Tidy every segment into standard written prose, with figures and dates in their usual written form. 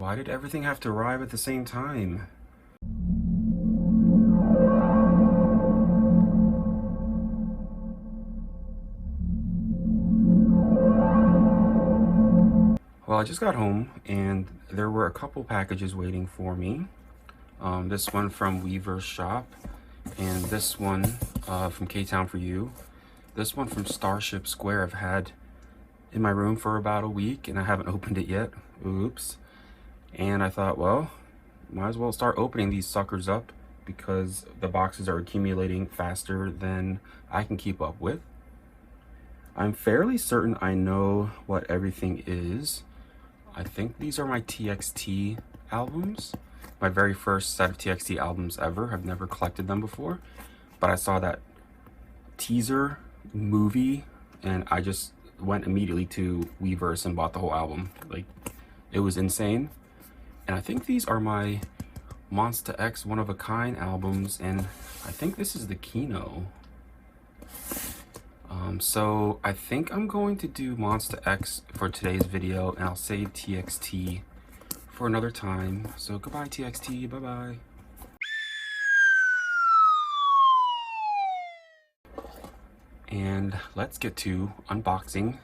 Why did everything have to arrive at the same time? Well, I just got home and there were a couple packages waiting for me. This one from Weaver's shop, and this one from K-Town for You. This one from Starship Square I've had in my room for about a week and I haven't opened it yet. Oops. And I thought, well, might as well start opening these suckers up because the boxes are accumulating faster than I can keep up with. I'm fairly certain I know what everything is. I think these are my TXT albums. My very first set of TXT albums ever. I've never collected them before, but I saw that teaser movie and I just went immediately to Weverse and bought the whole album. Like, it was insane. And I think these are my Monsta X One of a Kind albums, and I think this is the kihno. So I think I'm going to do Monsta X for today's video, and I'll save TXT for another time. So goodbye TXT, bye-bye. And let's get to unboxing.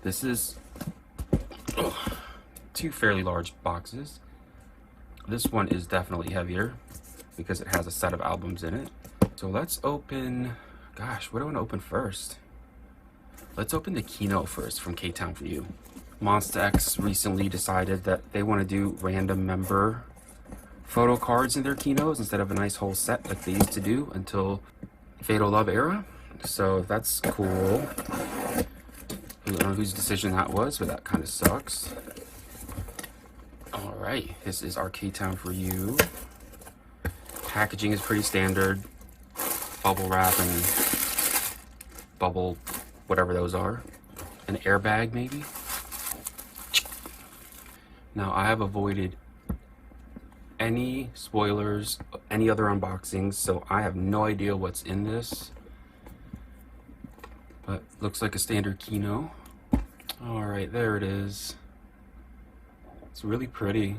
This is two fairly large boxes. This one is definitely heavier because it has a set of albums in it. So let's open, gosh, what do I want to open first? Let's open the kihno first from K-Town for You. Monsta X recently decided that they want to do random member photo cards in their kihnos instead of a nice whole set like they used to do until Fatal Love era. So that's cool. I don't know whose decision that was, but that kind of sucks. All right, this is our K-Town for You. Packaging is pretty standard. Bubble wrap and bubble, whatever those are. An airbag, maybe? Now, I have avoided any spoilers, any other unboxings, so I have no idea what's in this. But looks like a standard kihno. All right, there it is. It's really pretty.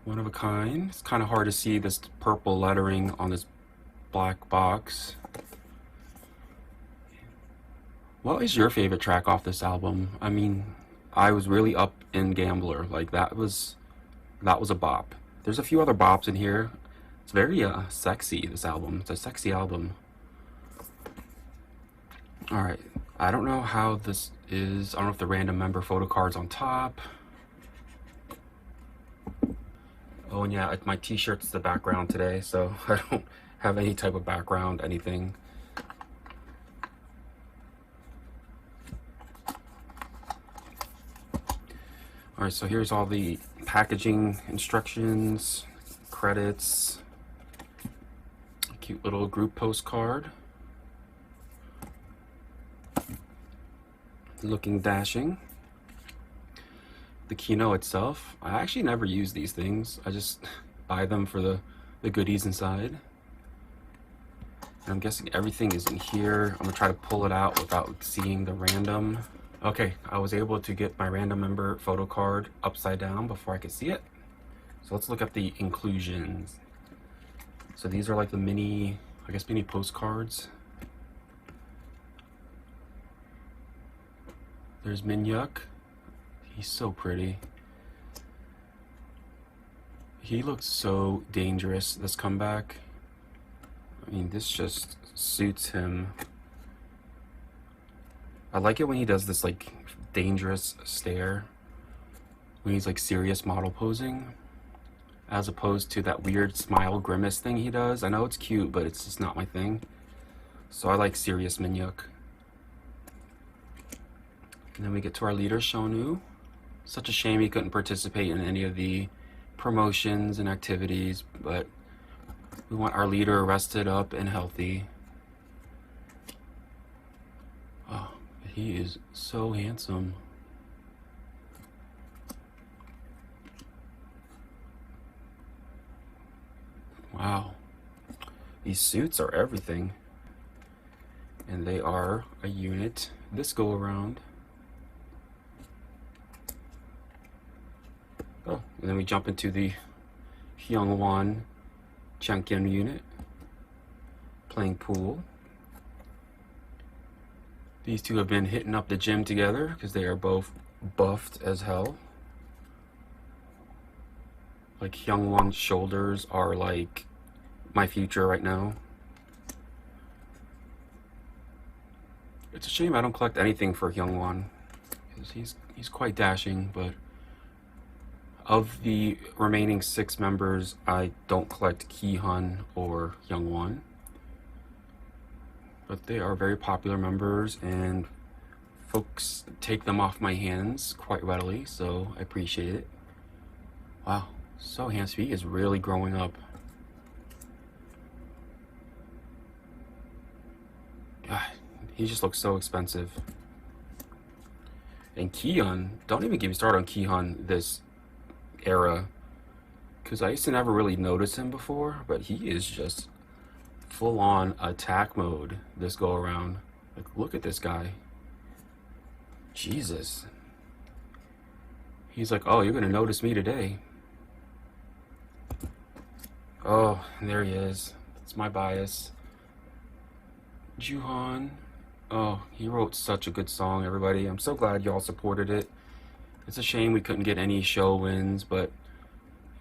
One of a kind. It's kind of hard to see this purple lettering on this black box. What is your favorite track off this album? I mean, I was really up in Gambler. Like, that was a bop. There's a few other bops in here. It's very sexy, this album. It's a sexy album. All right, I don't know how this is. I don't know if the random member photo card's on top. Oh, and yeah, my t-shirt's the background today, so I don't have any type of background, anything. All right, so here's all the packaging instructions, credits, a cute little group postcard. Looking dashing. The kihno itself, I actually never use these things. I just buy them for the goodies inside. And I'm guessing everything is in here. I'm gonna try to pull it out without seeing the random. Okay, I was able to get my random member photo card upside down before I could see it. So let's look at the inclusions. So these are like the mini, I guess mini postcards. There's Minyuk. He's so pretty. He looks so dangerous, this comeback. I mean, this just suits him. I like it when he does this like dangerous stare, when he's like serious model posing, as opposed to that weird smile grimace thing he does. I know it's cute, but it's just not my thing. So I like serious Minyuk. And then we get to our leader, Shonu. Such a shame he couldn't participate in any of the promotions and activities, but we want our leader rested up and healthy. Oh, he is so handsome. Wow. These suits are everything. And they are a unit this go around. And then we jump into the Hyungwon Chankyun unit, playing pool. These two have been hitting up the gym together because they are both buffed as hell. Like Hyungwon's shoulders are like my future right now. It's a shame I don't collect anything for Hyungwon because he's quite dashing, but of the remaining 6 members, I don't collect Kihun or Hyungwon. But they are very popular members and folks take them off my hands quite readily, so I appreciate it. Wow, So Hansby is really growing up. God, he just looks so expensive. And Kihun, don't even get me started on Kihun this era, because I used to never really notice him before, but he is just full-on attack mode this go around. Like, look at this guy. Jesus. He's like, oh, you're gonna notice me today. Oh, there he is. That's my bias. Juhan. Oh, he wrote such a good song, everybody. I'm so glad y'all supported it. It's a shame we couldn't get any show wins, but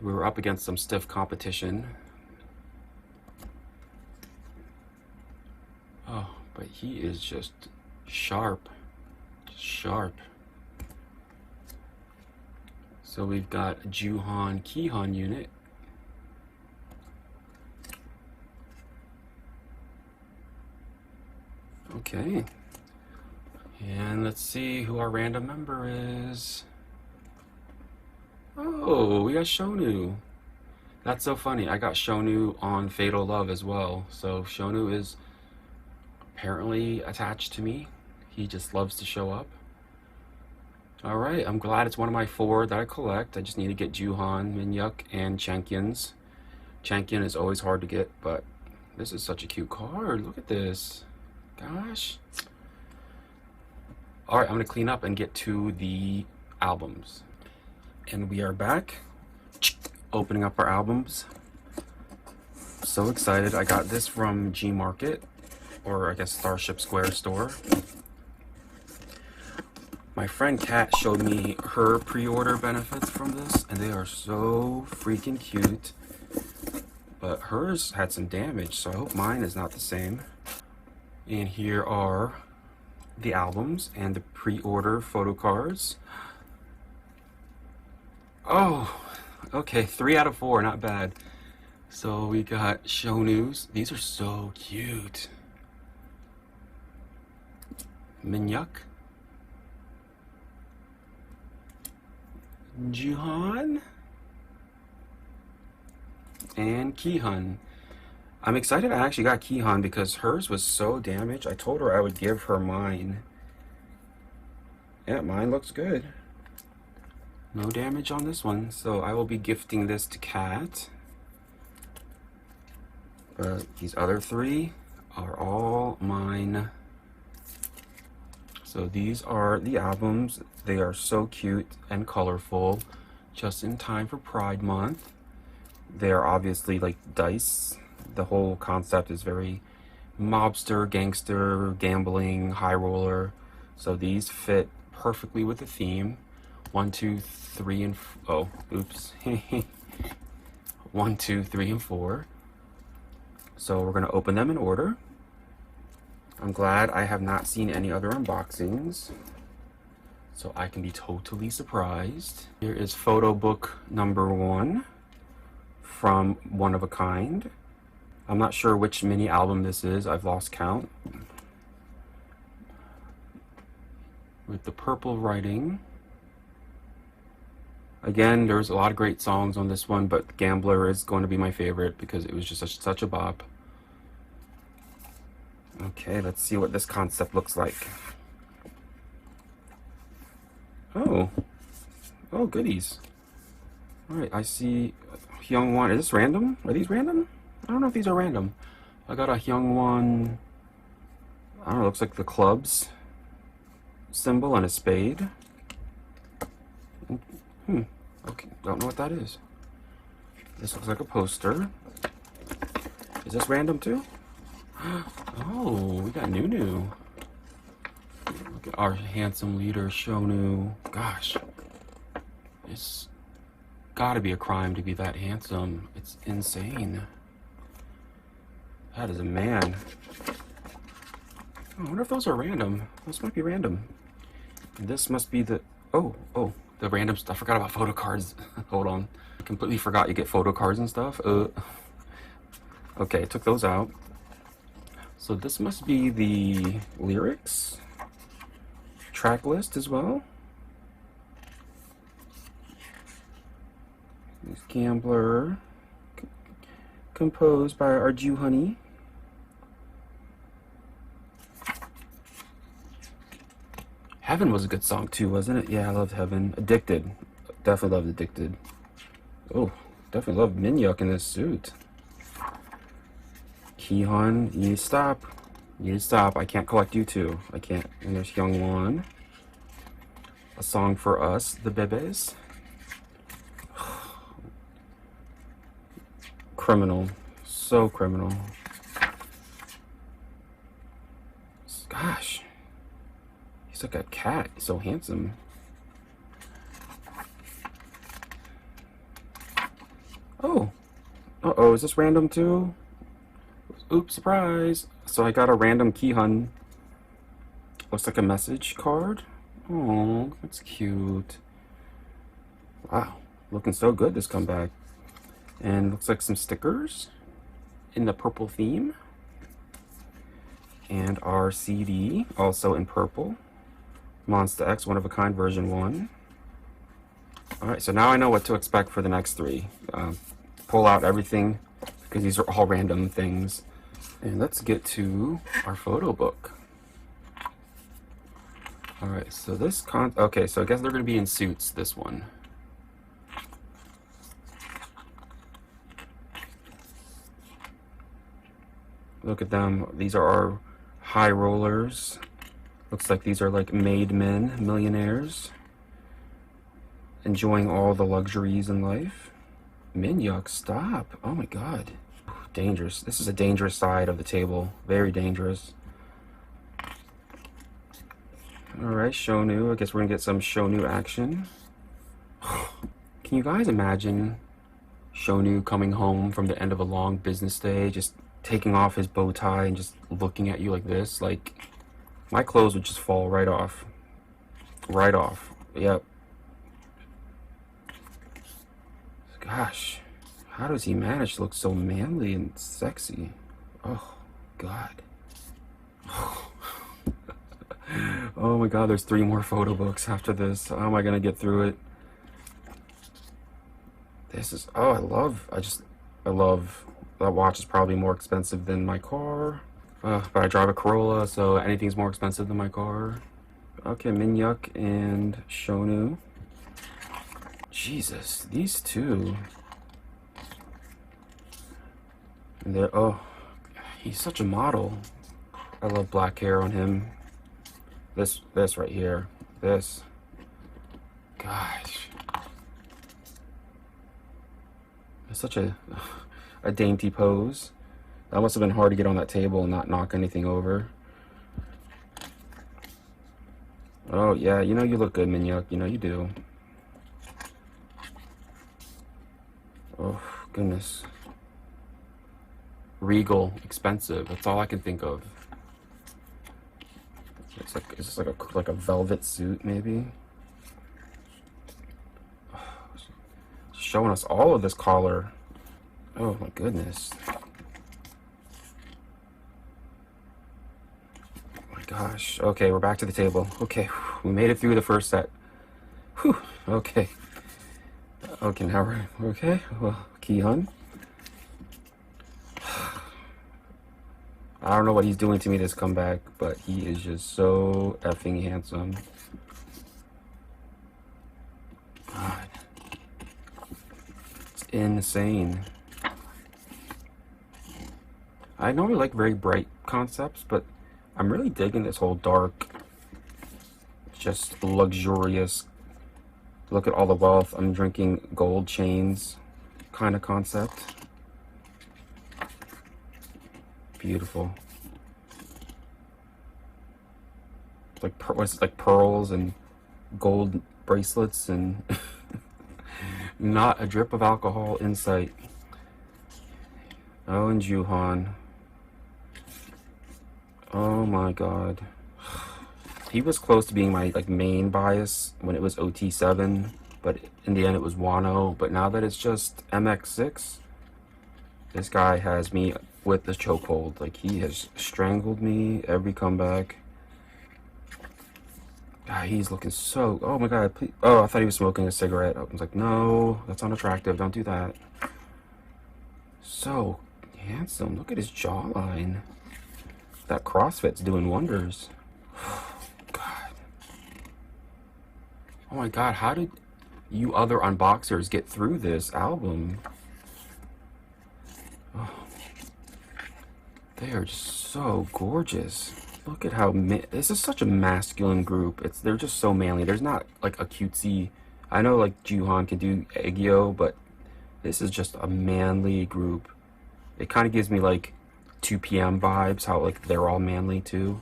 we were up against some stiff competition. Oh, but he is just sharp. Sharp. So we've got Juhan Kihun unit. Okay. And let's see who our random member is. Oh, we got Shonu. That's so funny. I got Shonu on Fatal Love as well. So Shonu is apparently attached to me. He just loves to show up. All right, I'm glad it's one of my 4 that I collect. I just need to get Juhan, Minyuk, and Chankyun's. Chankyun is always hard to get, but this is such a cute card. Look at this. Gosh. All right, I'm gonna clean up and get to the albums. And we are back, opening up our albums. So excited. I got this from G Market, or I guess Starship Square store. My friend Kat showed me her pre-order benefits from this, and they are so freaking cute. But hers had some damage, so I hope mine is not the same. And here are the albums and the pre-order photo cards. Oh, okay, 3 out of 4, not bad. So we got Shonu's. These are so cute. Minyuk. Juhan. And Kihun. I'm excited I actually got Kihun because hers was so damaged. I told her I would give her mine. Yeah, mine looks good. No damage on this one, so I will be gifting this to Kat. But these other 3 are all mine. So these are the albums. They are so cute and colorful, just in time for Pride Month. They are obviously like dice. The whole concept is very mobster, gangster, gambling, high roller. So these fit perfectly with the theme. 1, 2, 3, and oh, oops. 1, 2, 3, and 4. So we're gonna open them in order. I'm glad I have not seen any other unboxings, so I can be totally surprised. Here is photo book number 1 from One of a Kind. I'm not sure which mini album this is. I've lost count. With the purple writing. Again, there's a lot of great songs on this one, but Gambler is going to be my favorite because it was just such a bop. Okay, let's see what this concept looks like. Oh. Oh, goodies. All right, I see Hyungwon. Is this random? Are these random? I don't know if these are random. I got a Hyungwon, I don't know, looks like the clubs symbol and a spade. Okay. Don't know what that is. This looks like a poster. Is this random too? Oh, we got Nunu. Look at our handsome leader, Shonu. Gosh. It's gotta be a crime to be that handsome. It's insane. That is a man. I wonder if those are random. Those might be random. And this must be the... Oh, the random stuff. I forgot about photo cards. Hold on. I completely forgot you get photo cards and stuff. Okay, took those out. So this must be the lyrics. Track list as well. Gambler. Composed by Arju Honey. Heaven was a good song too, wasn't it? Yeah, I loved Heaven. Addicted. Definitely loved Addicted. Oh, definitely loved Minyuk in this suit. Kihon, you need to stop. You need to stop. I can't collect you two. I can't. And there's Youngwon. A song for us, the bebes. Criminal. So criminal. Gosh. He's like a cat. He's so handsome. Oh. Uh-oh, is this random too? Oops, surprise. So I got a random Kihon. Looks like a message card. Oh, that's cute. Wow, looking so good this comeback. And looks like some stickers in the purple theme. And our CD, also in purple. Monsta X, One of a Kind, version 1. Alright, so now I know what to expect for the next three. Pull out everything, because these are all random things. And let's get to our photo book. Alright, so this okay, so I guess they're going to be in suits, this one. Look at them. These are our high rollers. Looks like these are like made men, millionaires. Enjoying all the luxuries in life. Minyuk, stop. Oh my god. Dangerous. This is a dangerous side of the table. Very dangerous. Alright, Shonu. I guess we're gonna get some Shonu action. Can you guys imagine Shonu coming home from the end of a long business day, just taking off his bow tie and just looking at you like this? Like, my clothes would just fall right off. Right off. Yep. Gosh, how does he manage to look so manly and sexy? Oh, God. Oh my God, there's 3 more photo books after this. How am I gonna get through it? This is, oh, I love, that watch is probably more expensive than my car. But I drive a Corolla, so anything's more expensive than my car. Okay, Minyuk and Shonu. Jesus, these two. And they're, oh, he's such a model. I love black hair on him. This right here. This. Gosh. It's such a dainty pose. That must have been hard to get on that table and not knock anything over. Oh, yeah, you know you look good, Minyuk. You know you do. Oh, goodness. Regal, expensive. That's all I can think of. It's like, is this like a velvet suit, maybe? Showing us all of this collar. Oh my goodness. Oh my gosh. Okay, we're back to the table. Okay, we made it through the first set. Whew. Okay. Okay, now we're okay. Well, Kihon. I don't know what he's doing to me this comeback, but he is just so effing handsome. God. It's insane. I normally like very bright concepts, but I'm really digging this whole dark, just luxurious Look at all the wealth. I'm drinking gold chains kind of concept. Beautiful. Like what's like pearls and gold bracelets and not a drip of alcohol in sight. Oh, and Juhan. Oh my god. He was close to being my like main bias when it was OT7, but in the end it was Wano. But now that it's just MX6, this guy has me with the chokehold. Like, he has strangled me every comeback. God, he's looking so... Oh my god, please... Oh, I thought he was smoking a cigarette. I was like, no, that's unattractive. Don't do that. So handsome. Look at his jawline. That CrossFit's doing wonders. God. Oh my god, how did you other unboxers get through this album? Oh. They are just so gorgeous. Look at how this is such a masculine group. They're just so manly. There's not like a cutesy. I know like Juhan can do Aegyo, but this is just a manly group. It kind of gives me like 2 PM vibes, how like they're all manly too.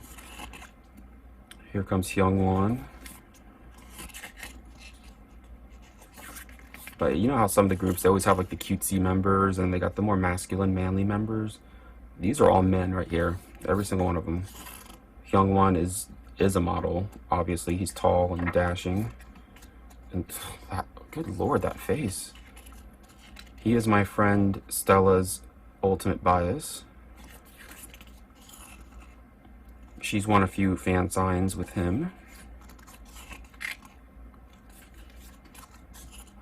Here comes Hyungwon. But you know how some of the groups, they always have like the cutesy members and they got the more masculine, manly members. These are all men right here. Every single one of them. Hyungwon is a model. Obviously, he's tall and dashing. And good lord, that face. He is my friend Stella's ultimate bias. She's won a few fan signs with him.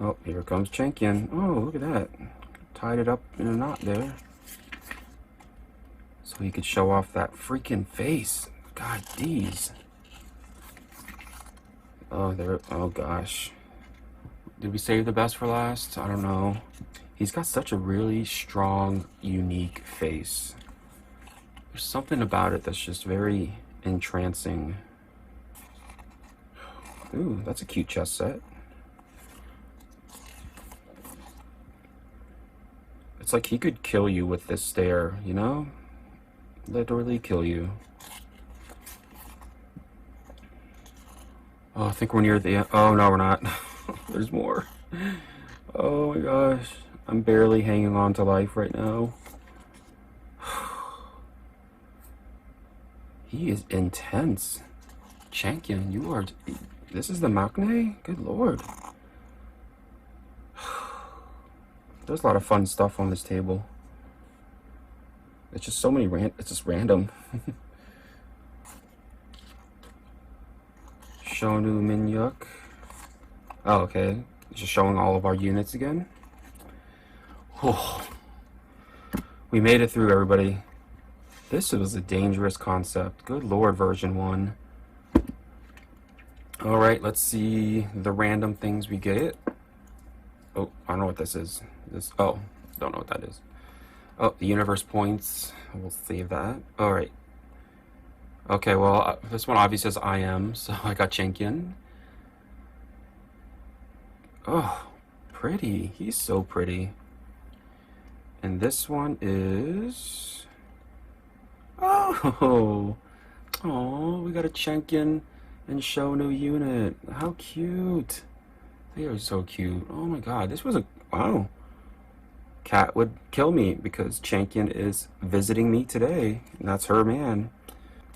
Oh, here comes Chenkyan. Oh, look at that. Tied it up in a knot there. So he could show off that freaking face. God, these. Oh, there. Oh, gosh. Did we save the best for last? I don't know. He's got such a really strong, unique face. There's something about it that's just very entrancing. Ooh, that's a cute chess set. It's like he could kill you with this stare, you know? Literally kill you. Oh, I think we're near the end. Oh, no, we're not. There's more. Oh my gosh. I'm barely hanging on to life right now. He is intense. Chenkyan, you are... This is the maknae? Good lord. There's a lot of fun stuff on this table. It's just so many it's just random. Shonu Minyuk. Oh, okay. Just showing all of our units again. Oh. We made it through, everybody. This was a dangerous concept. Good lord, version 1. Alright, let's see the random things we get. Oh, I don't know what this is. Oh, don't know what that is. Oh, the universe points. We'll save that. Alright. Okay, well, this one obviously says I am, so I got Chenkyan. Oh, pretty. He's so pretty. And this one is... Oh! Oh, we got a Chenkyan and Shonu unit. How cute. They are so cute. Oh my god, this was a... Wow. Kat would kill me because Chenkyan is visiting me today. And that's her man.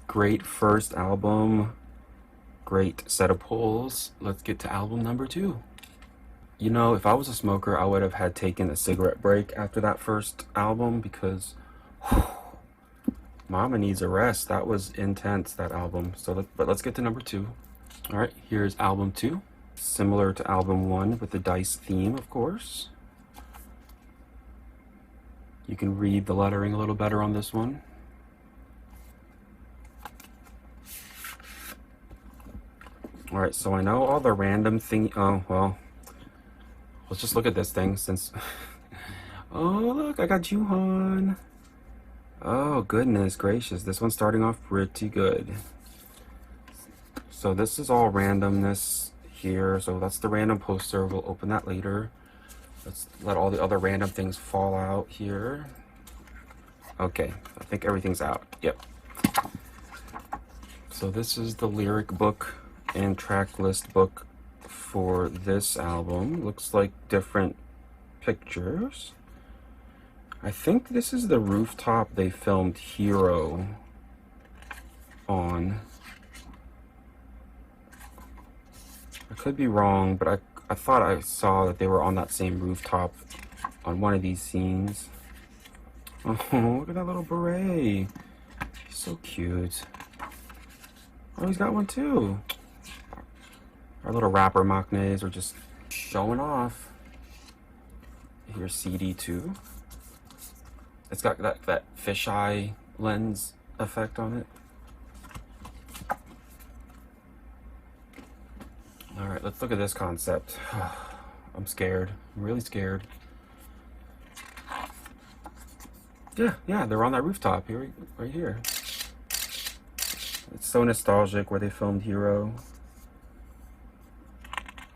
Great first album. Great set of pulls. Let's get to album number 2. You know, if I was a smoker, I would have had taken a cigarette break after that first album because whew, Mama needs a rest. That was intense, that album. But let's get to number 2. All right, here's album 2. Similar to album 1 with the dice theme, of course. You can read the lettering a little better on this one. All right, so I know all the random thing. Oh, well, let's just look at this thing since... Oh, look, I got Juhan. Oh, goodness gracious. This one's starting off pretty good. So this is all randomness. here. So that's the random poster. We'll open that later. Let's let all the other random things fall out here. Okay, I think everything's out. Yep. So this is the lyric book and track list book for this album. Looks like different pictures. I think this is the rooftop they filmed Hero on. I could be wrong, but I thought I saw that they were on that same rooftop on one of these scenes. Oh, look at that little beret. He's so cute. Oh, he's got one too. Our little rapper maknaes are just showing off. Here's CD too. It's got that fisheye lens effect on it. All right, let's look at this concept. I'm scared. I'm really scared. Yeah, they're on that rooftop here, right here. It's so nostalgic where they filmed Hero.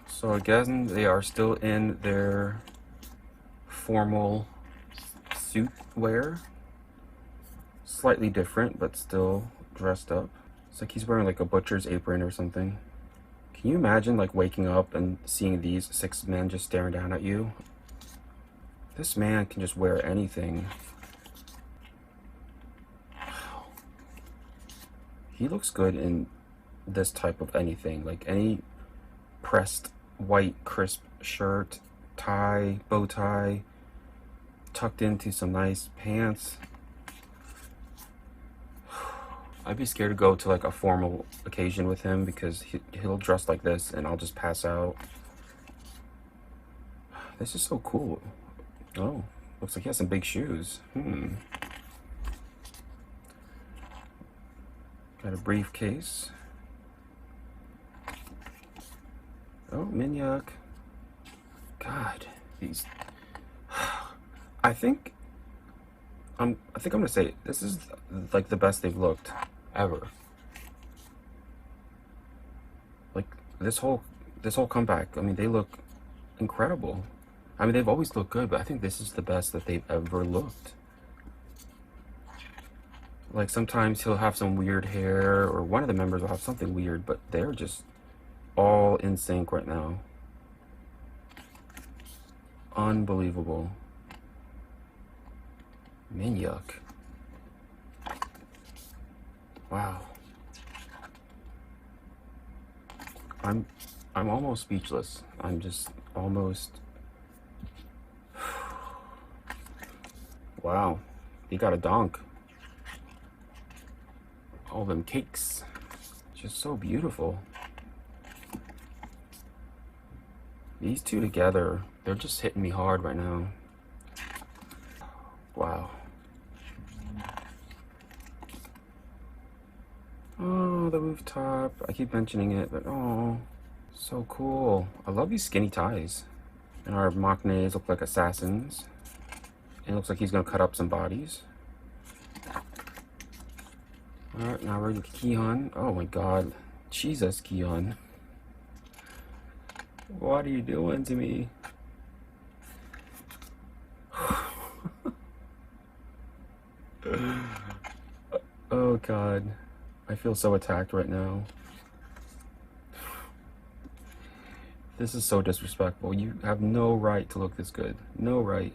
So again, they are still in their formal suit wear. Slightly different, but still dressed up. It's like he's wearing like a butcher's apron or something. Can you imagine like waking up and seeing these 6 men just staring down at you? This man can just wear anything. Wow. He looks good in this type of anything, like any pressed white crisp shirt, tie, bow tie, tucked into some nice pants. I'd be scared to go to like a formal occasion with him because he'll dress like this and I'll just pass out. This is so cool. Oh, looks like he has some big shoes. Got a briefcase. Oh, Minyak. God, these. I think I'm gonna say this is like the best they've looked ever. Like this whole comeback. I mean, they look incredible. I mean, they've always looked good, but I think this is the best that they've ever looked. Like sometimes he'll have some weird hair, or one of the members will have something weird, but they're just all in sync right now. Unbelievable. Minyak. Wow. I'm almost speechless. I'm just almost. Wow. He got a donk. All them cakes. Just so beautiful. These two together, they're just hitting me hard right now. Wow. Oh, the rooftop. I keep mentioning it, but oh, so cool. I love these skinny ties. And our maknaes look like assassins. And it looks like he's gonna cut up some bodies. Alright, now we're with Kihan. Oh my god. Jesus, Kihan. What are you doing to me? Oh god. I feel so attacked right now. This is so disrespectful. You have no right to look this good. No right.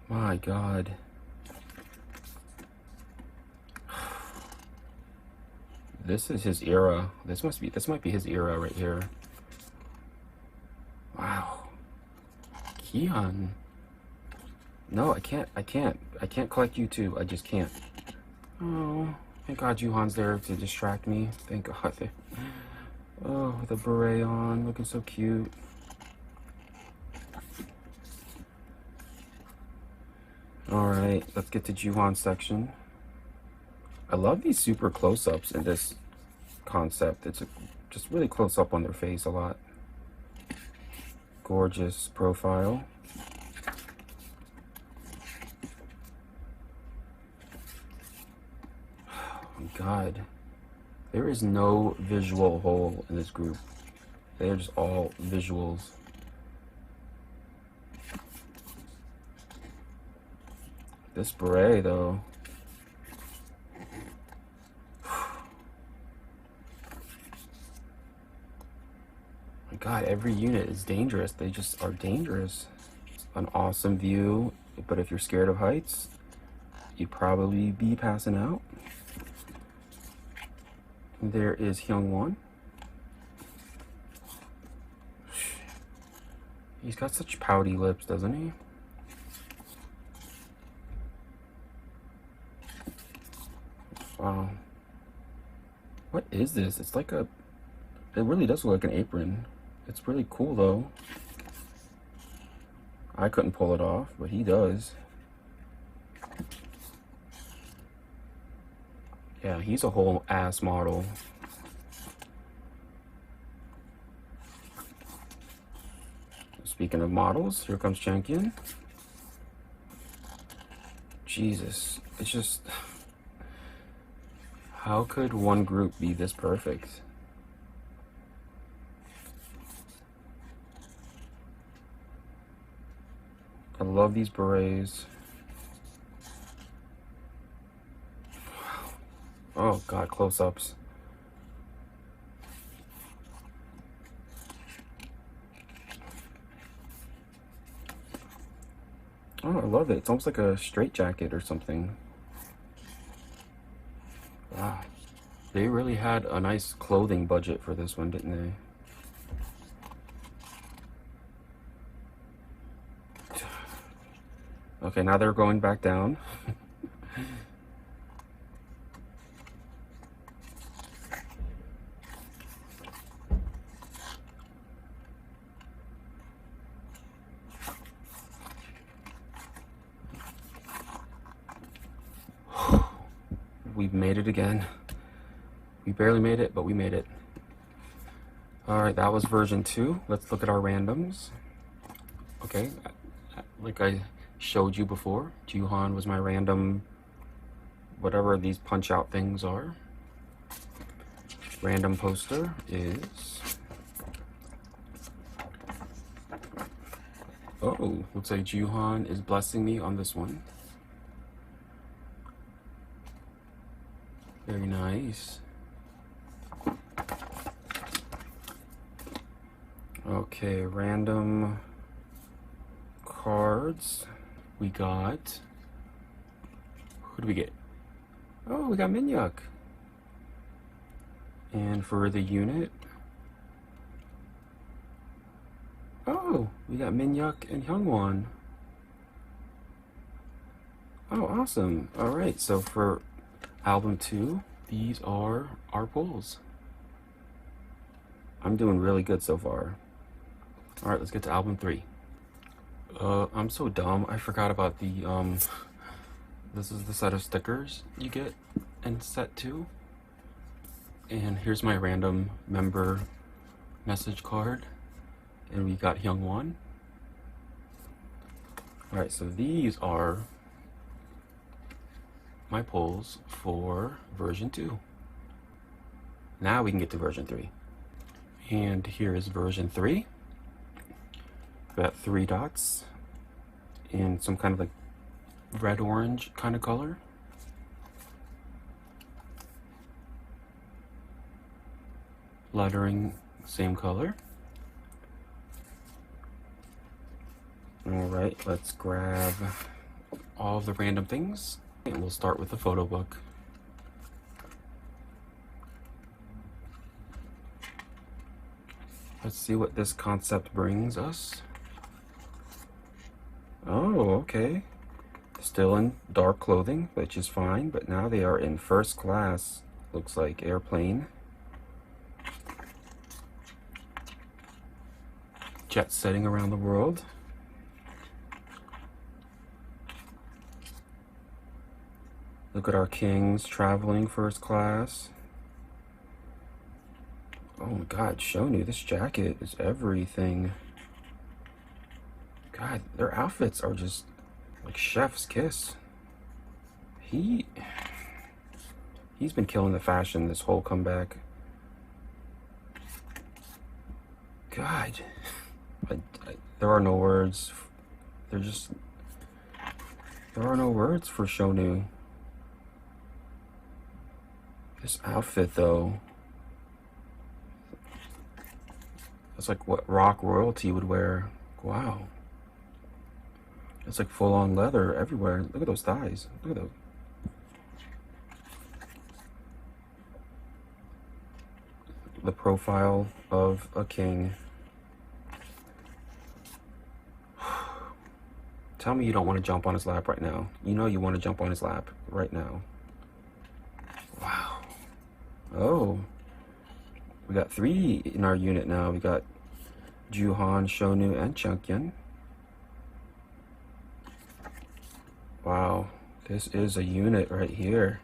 My god. This is his era. This might be his era right here. Wow. Kihan. No, I can't collect you too. I just can't. Oh, thank God Juhan's there to distract me. Thank God. Oh, with a beret on, looking so cute. Alright, let's get to Juhan's section. I love these super close-ups in this concept. It's just really close up on their face a lot. Gorgeous profile. Oh my god. There is no visual hole in this group. They're just all visuals. This beret, though. My God, every unit is dangerous. They just are dangerous. It's an awesome view, but if you're scared of heights, you'd probably be passing out. There is Hyungwon. He's got such pouty lips, doesn't he? Wow. What is this? It's like a... It really does look like an apron. It's really cool, though. I couldn't pull it off, but he does. Yeah, he's a whole ass model. Speaking of models, here comes Chankyun. Jesus, it's just... How could one group be this perfect? I love these berets. Oh God, close-ups. Oh, I love it. It's almost like a straitjacket or something. Wow. They really had a nice clothing budget for this one, didn't they? Okay, now they're going back down. We've made it again. We barely made it, but we made it. Alright, that was version 2. Let's look at our randoms. Okay, like I showed you before, Juhan was my random, whatever these punch out things are. Random poster is... Oh, looks like Juhan is blessing me on this one. Very nice. Okay, random cards. We got... Who do we get? Oh, we got Minhyuk. And for the unit... Oh, we got Minhyuk and Hyungwon. Oh, awesome. Alright, so for album 2, these are our pulls. I'm doing really good so far. Alright, let's get to album 3. I'm so dumb. I forgot about the, this is the set of stickers you get in set 2. And here's my random member message card. And we got Hyungwon. Alright, so these are my pulls for version 2. Now we can get to version 3. And here is version 3. Got 3 dots in some kind of like red-orange kind of color. Lettering, same color. Alright, let's grab all of the random things. And we'll start with the photo book. Let's see what this concept brings us. Oh, okay. Still in dark clothing, which is fine, but now they are in first class. Looks like airplane. Jet setting around the world. Look at our kings traveling first class. Oh my God, Shonu, this jacket is everything. God, their outfits are just like chef's kiss. He He's been killing the fashion this whole comeback. God, there are no words. There are no words for Shonu. This outfit, though, it's like what rock royalty would wear. Wow. It's like full-on leather everywhere. Look at those thighs. Look at those. The profile of a king. Tell me you don't want to jump on his lap right now. You know you want to jump on his lap right now. Wow. Oh. We got 3 in our unit now. We got Juhan, Shonu, and Chunkyun. Wow. This is a unit right here.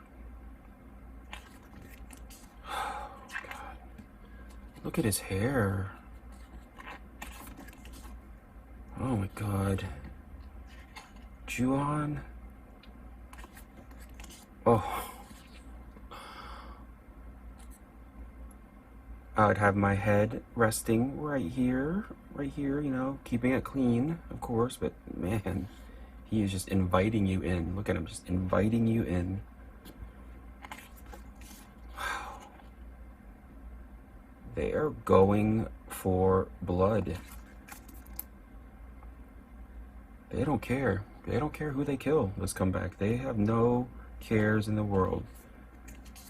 God. Look at his hair. Oh my god. Juhan. Oh. I would have my head resting right here, you know, keeping it clean, of course, but man, he is just inviting you in. Look at him, just inviting you in. Wow. They are going for blood. They don't care. They don't care who they kill this comeback. They have no cares in the world.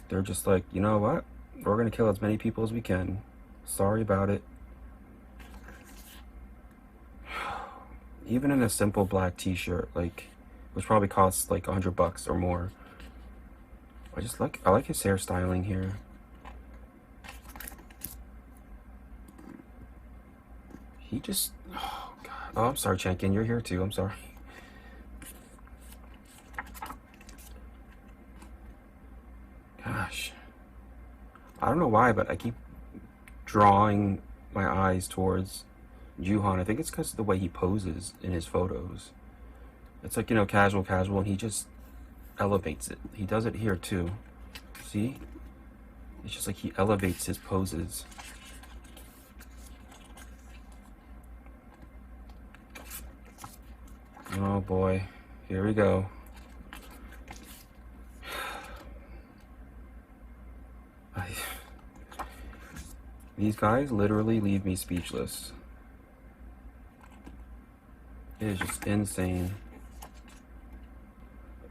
They're just like, you know what? We're going to kill as many people as we can. Sorry about it. Even in a simple black t-shirt, like, which probably costs like $100 or more. I like his hairstyling here. He just, oh god. Oh, I'm sorry, Chankin, you're here too. I'm sorry. Gosh. I don't know why, but I keep drawing my eyes towards Juhan. I think it's because of the way he poses in his photos. It's like, you know, casual, and he just elevates it. He does it here too. See? It's just like he elevates his poses. Oh boy. Here we go. These guys literally leave me speechless. It is just insane.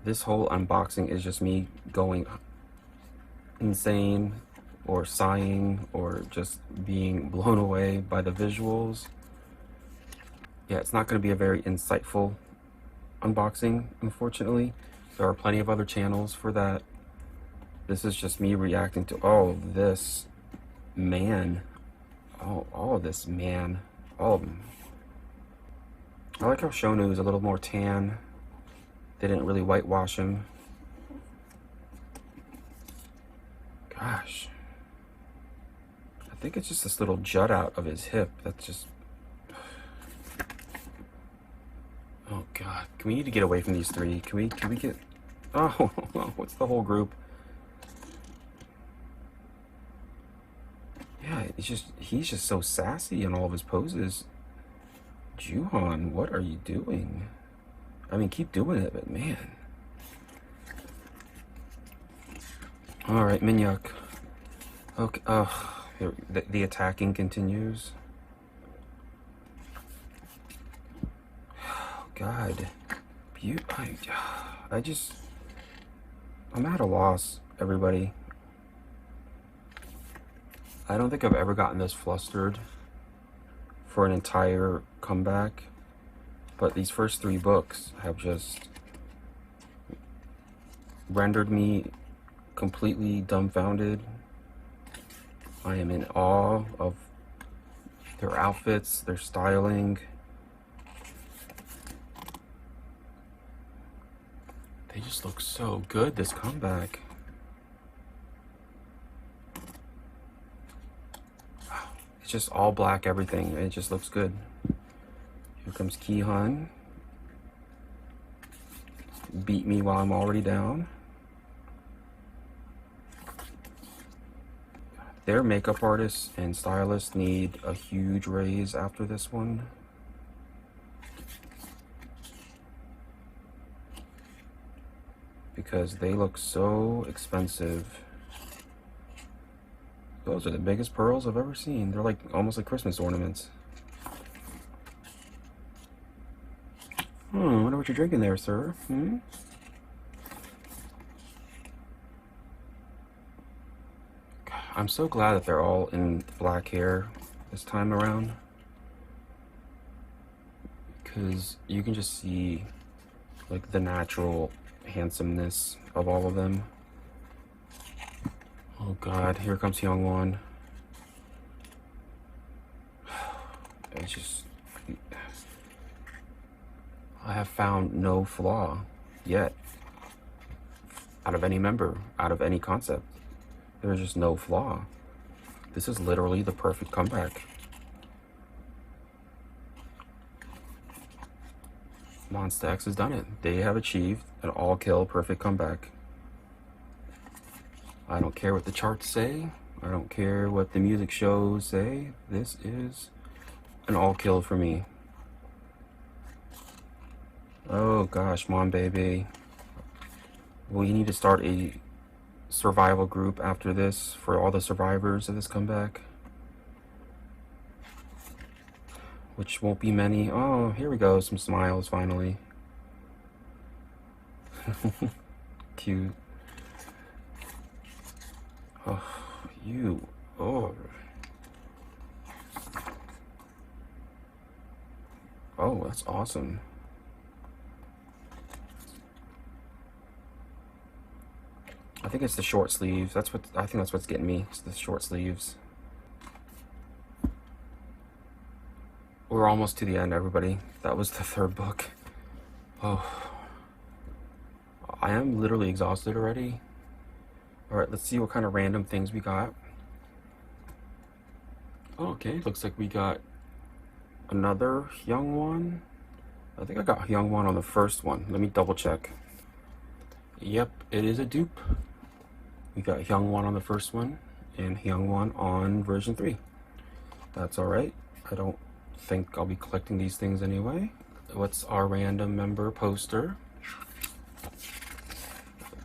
This whole unboxing is just me going insane or sighing or just being blown away by the visuals. Yeah, it's not going to be a very insightful unboxing, unfortunately. There are plenty of other channels for that. This is just me reacting to all of this. Man, all of this, man, all of them. I like how Shonu is a little more tan. They didn't really whitewash him. Gosh. I think it's just this little jut out of his hip that's just... Oh god, we need to get away from these 3. Can we get... Oh, what's the whole group? Yeah, he's just so sassy in all of his poses. Juhan, what are you doing? I mean, keep doing it, but man. All right, Minhyuk. Okay, the attacking continues. Oh, God. I'm at a loss, everybody. I don't think I've ever gotten this flustered for an entire comeback, but these first 3 books have just rendered me completely dumbfounded. I am in awe of their outfits, their styling. They just look so good this comeback. It's just all black everything. It just looks good. Here comes Kihan. Beat me while I'm already down. Their makeup artists and stylists need a huge raise after this one. Because they look so expensive. Those are the biggest pearls I've ever seen. They're like almost like Christmas ornaments. I wonder what you're drinking there, sir. I'm so glad that they're all in black hair this time around, because you can just see like the natural handsomeness of all of them. Oh god, here comes Hyungwon. It's just, I have found no flaw yet out of any member, out of any concept. There's just no flaw. This is literally the perfect comeback. Monsta X has done it. They have achieved an all-kill perfect comeback. I don't care what the charts say. I don't care what the music shows say. This is an all-kill for me. Oh gosh, Mon baby. We need to start a survival group after this for all the survivors of this comeback, which won't be many. Oh, here we go, some smiles finally. Cute. Oh, you. Oh. Oh, that's awesome. I think it's the short sleeves. I think that's what's getting me. It's the short sleeves. We're almost to the end, everybody. That was the third book. Oh, I am literally exhausted already. All right, let's see what kind of random things we got. Oh, okay, looks like we got another Hyungwon. I think I got Hyungwon on the first one. Let me double check. Yep, it is a dupe. We got Hyungwon on the first one and Hyungwon on version 3. That's all right. I don't think I'll be collecting these things anyway. What's our random member poster?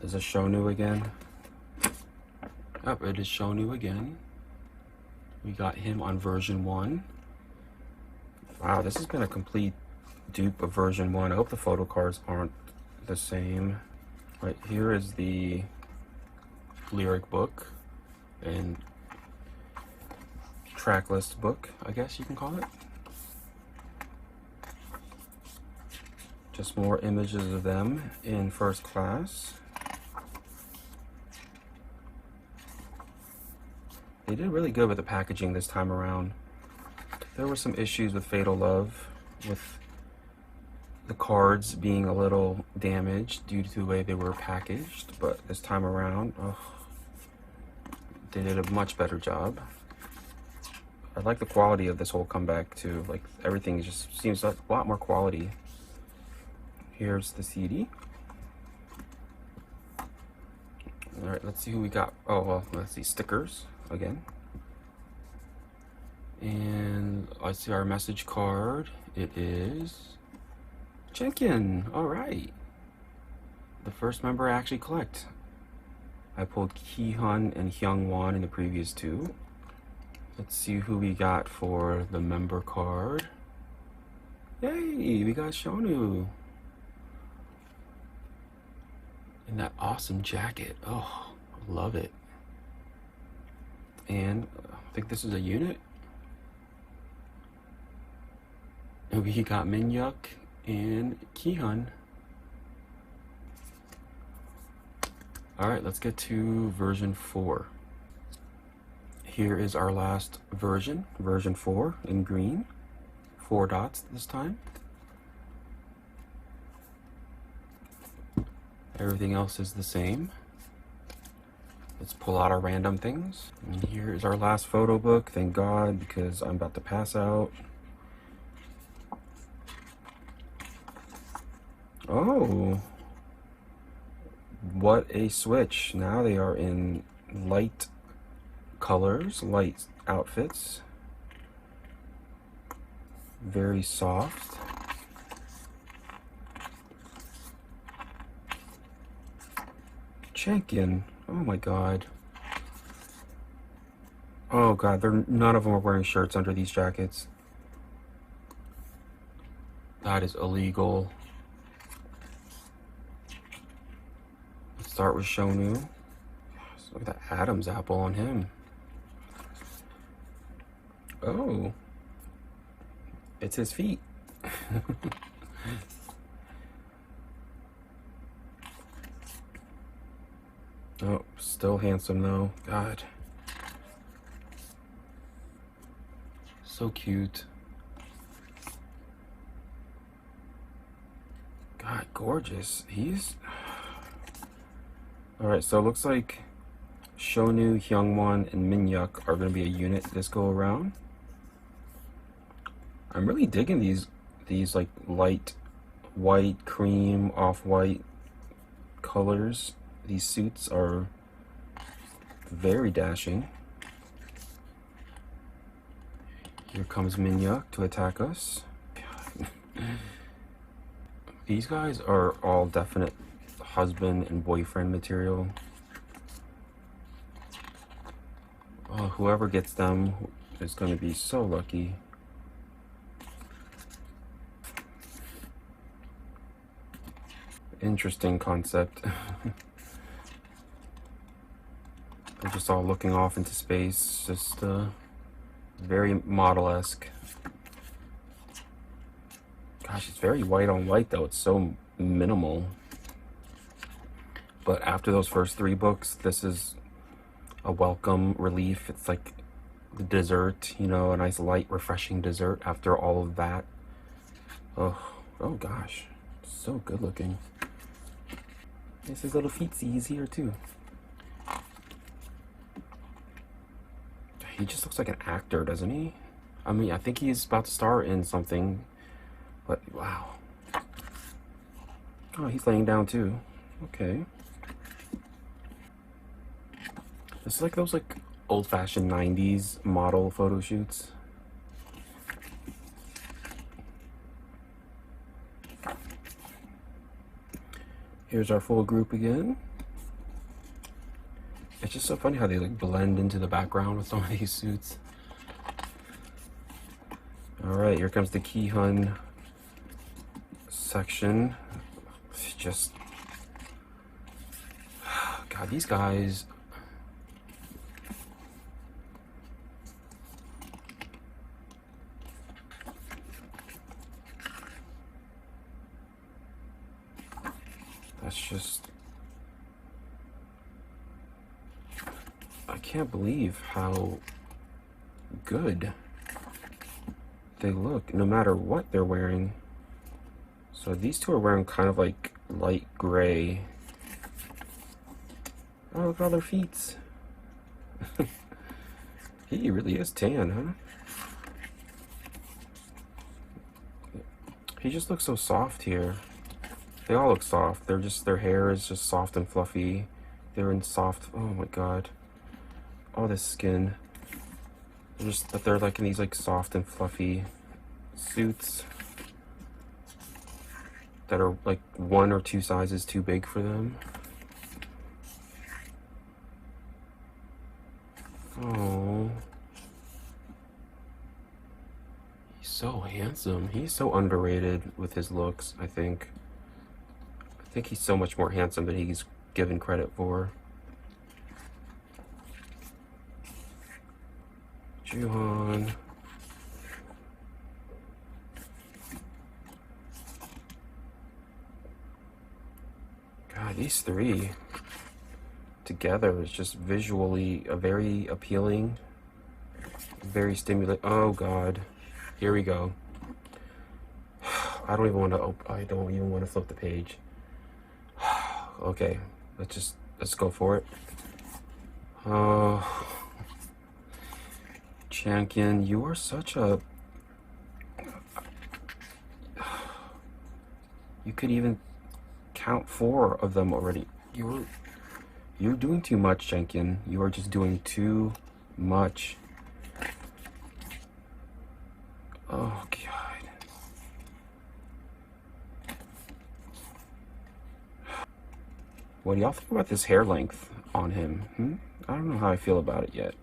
Is it Shonu again? Yep, it is Shonu again. We got him on version 1. Wow, this has been a complete dupe of version 1. I hope the photo cards aren't the same. Right, here is the lyric book and track list book, I guess you can call it. Just more images of them in first class. They did really good with the packaging this time around. There were some issues with Fatal Love, with the cards being a little damaged due to the way they were packaged, but this time around, they did a much better job. I like the quality of this whole comeback too. Like, everything just seems like a lot more quality. Here's the CD. All right, let's see who we got. Oh, well, let's see, stickers again. And I see our message card. It is Check-in. All right. The first member I actually collect. I pulled Ki-hun and Hyungwon in the previous two. Let's see who we got for the member card. Yay, we got Shonu. And that awesome jacket. Oh, love it. And I think this is a unit. And we got Minhyuk and Ki-hun. All right, let's get to version 4. Here is our last version, version 4 in green. 4 dots this time. Everything else is the same. Let's pull out our random things. And here is our last photo book, thank God, because I'm about to pass out. Oh, what a switch. Now they are in light colors, light outfits. Very soft. Champion. Oh my god. Oh god, none of them are wearing shirts under these jackets. That is illegal. Let's start with Shonu. Look at that Adam's apple on him. Oh. It's his feet. Oh, still handsome though. God. So cute. God, gorgeous. He's... Alright, so it looks like Shonu, Hyungwon, and Minhyuk are going to be a unit this go around. I'm really digging these like light white, cream, off-white colors. These suits are very dashing. Here comes Minhyuk to attack us. These guys are all definite husband and boyfriend material. Whoever gets them is going to be so lucky. Interesting concept. They're just all looking off into space, just very model-esque. Gosh, it's very white on white though, it's so minimal. But after those first 3 books, this is a welcome relief. It's like the dessert, you know, a nice light, refreshing dessert after all of that. Oh gosh, so good looking. This his little feetsies here too. He just looks like an actor, doesn't he? I mean, I think he's about to star in something, but wow. Oh, he's laying down too. Okay. It's like those like old-fashioned 90s model photo shoots. Here's our full group again. It's just so funny how they like blend into the background with some of these suits. All right, here comes the Kihon section. It's just, God, these guys. That's just, I can't believe how good they look, no matter what they're wearing. So these two are wearing kind of like light gray. Oh, look at all their feet. He really is tan, huh? He just looks so soft here. They all look soft. They're just, their hair is just soft and fluffy. They're in soft, oh my god. All this skin. Just that they're like in these like soft and fluffy suits that are like 1 or 2 sizes too big for them. Oh, he's so handsome. He's so underrated with his looks, I think. I think he's so much more handsome than he's given credit for. Juhan. God, these 3 together is just visually a very appealing, very stimulating. Oh god, here we go. I don't even want to flip the page. Okay, let's go for it. Oh, Chankyun, you are such a... You could even count 4 of them already. You're doing too much, Chankyun. You are just doing too much. Oh, God. What do y'all think about this hair length on him? I don't know how I feel about it yet.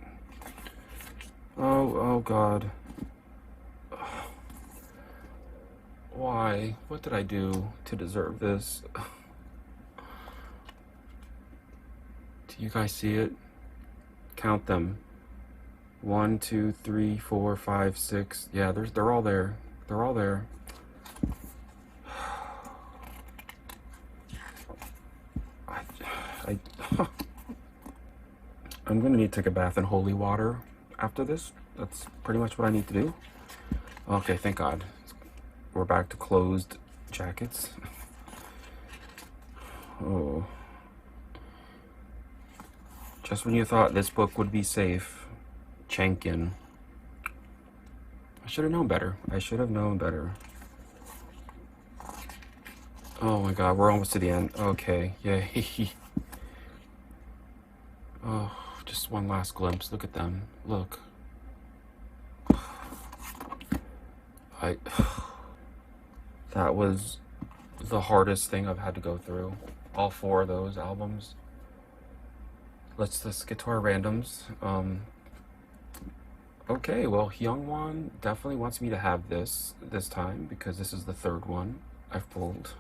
Oh, God. Why? What did I do to deserve this? Do you guys see it? Count them. 1, 2, 3, 4, 5, 6. Yeah, they're all there. They're all there. I'm gonna need to take a bath in holy water after this. That's pretty much what I need to do. Okay, thank God. We're back to closed jackets. Oh. Just when you thought this book would be safe, Chankin. I should have known better. I should have known better. Oh my God, we're almost to the end. Okay, yay. Oh, just one last glimpse. Look at them. Look. That was the hardest thing I've had to go through. All 4 of those albums. Let's get to our randoms. Okay, well, Hyungwon definitely wants me to have this time because this is the 3rd one I've pulled.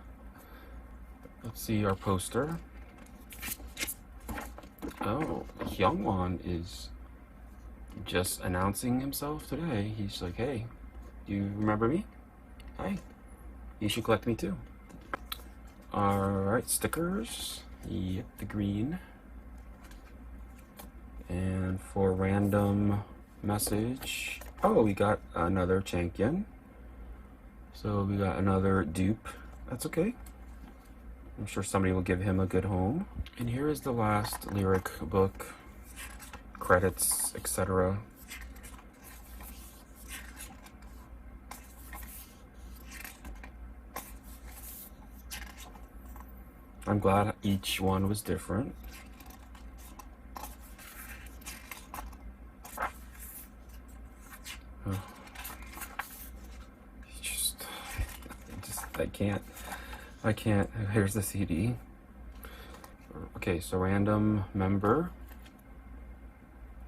Let's see our poster. Oh, Hyungwon is just announcing himself today. He's like, hey, do you remember me? Hi, you should collect me too. Alright, stickers. Yep, the green. And for random message, oh, we got another Chankyan. So we got another dupe. That's okay. I'm sure somebody will give him a good home. And here is the last lyric book, credits, etc. I'm glad each one was different. Oh. I can't. Here's the CD. Okay, so random member.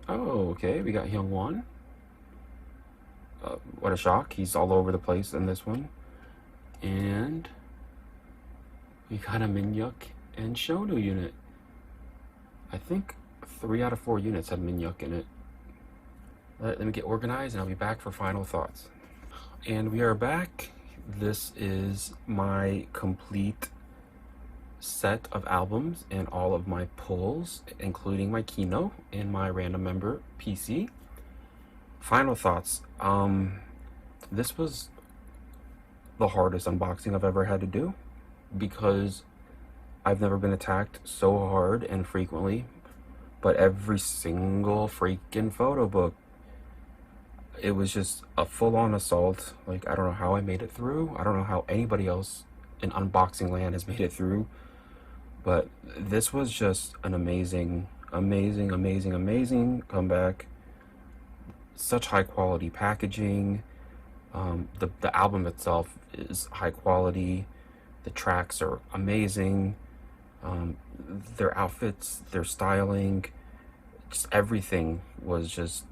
Oh, okay, we got Hyungwon. What a shock. He's all over the place in this one. And we got a Minhyuk and Shonu unit. I think 3 out of 4 units had Minhyuk in it. Let me get organized and I'll be back for final thoughts. And we are back. This is my complete set of albums and all of my pulls, including my kihno and my random member PC. Final thoughts. This was the hardest unboxing I've ever had to do because I've never been attacked so hard and frequently, but every single freaking photo book, it was just a full-on assault. Like, I don't know how I made it through. I don't know how anybody else in unboxing land has made it through, but this was just an amazing comeback. Such high quality packaging. The album itself is high quality. The tracks are amazing. Their outfits, their styling, just everything was just,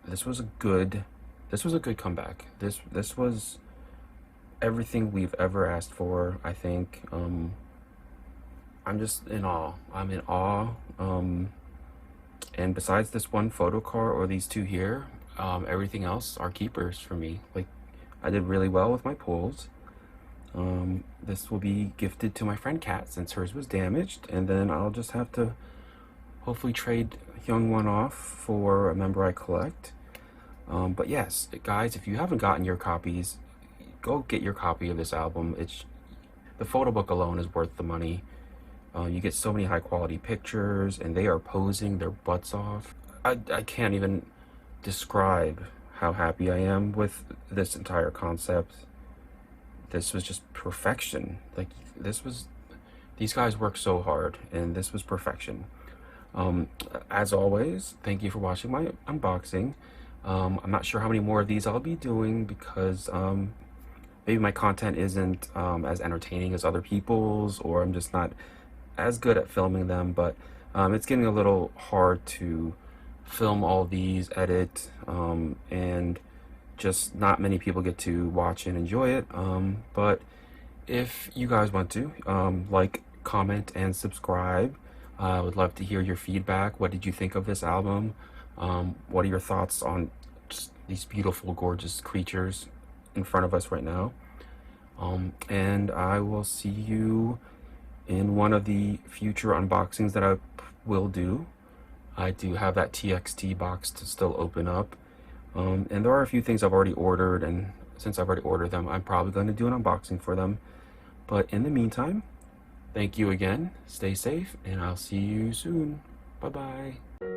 this was a good comeback. This was everything we've ever asked for, I think. I'm just in awe. I'm in awe. And besides this one photo card or these 2 here, everything else are keepers for me. Like, I did really well with my pulls. This will be gifted to my friend Kat since hers was damaged, and then I'll just have to hopefully trade Hyungwon off for a member I collect. But yes, guys, if you haven't gotten your copies, go get your copy of this album. The photo book alone is worth the money. You get so many high quality pictures, and they are posing their butts off. I can't even describe how happy I am with this entire concept. This was just perfection. Like, these guys worked so hard, and this was perfection. As always, thank you for watching my unboxing. I'm not sure how many more of these I'll be doing because maybe my content isn't as entertaining as other people's, or I'm just not as good at filming them, but it's getting a little hard to film all these, edit, and just not many people get to watch and enjoy it. But if you guys want to, like, comment, and subscribe. I would love to hear your feedback. What did you think of this album? What are your thoughts on just these beautiful, gorgeous creatures in front of us right now? And I will see you in one of the future unboxings that I will do. I do have that TXT box to still open up. And there are a few things I've already ordered, and since I've already ordered them, I'm probably going to do an unboxing for them. But in the meantime, thank you again, stay safe, and I'll see you soon. Bye-bye.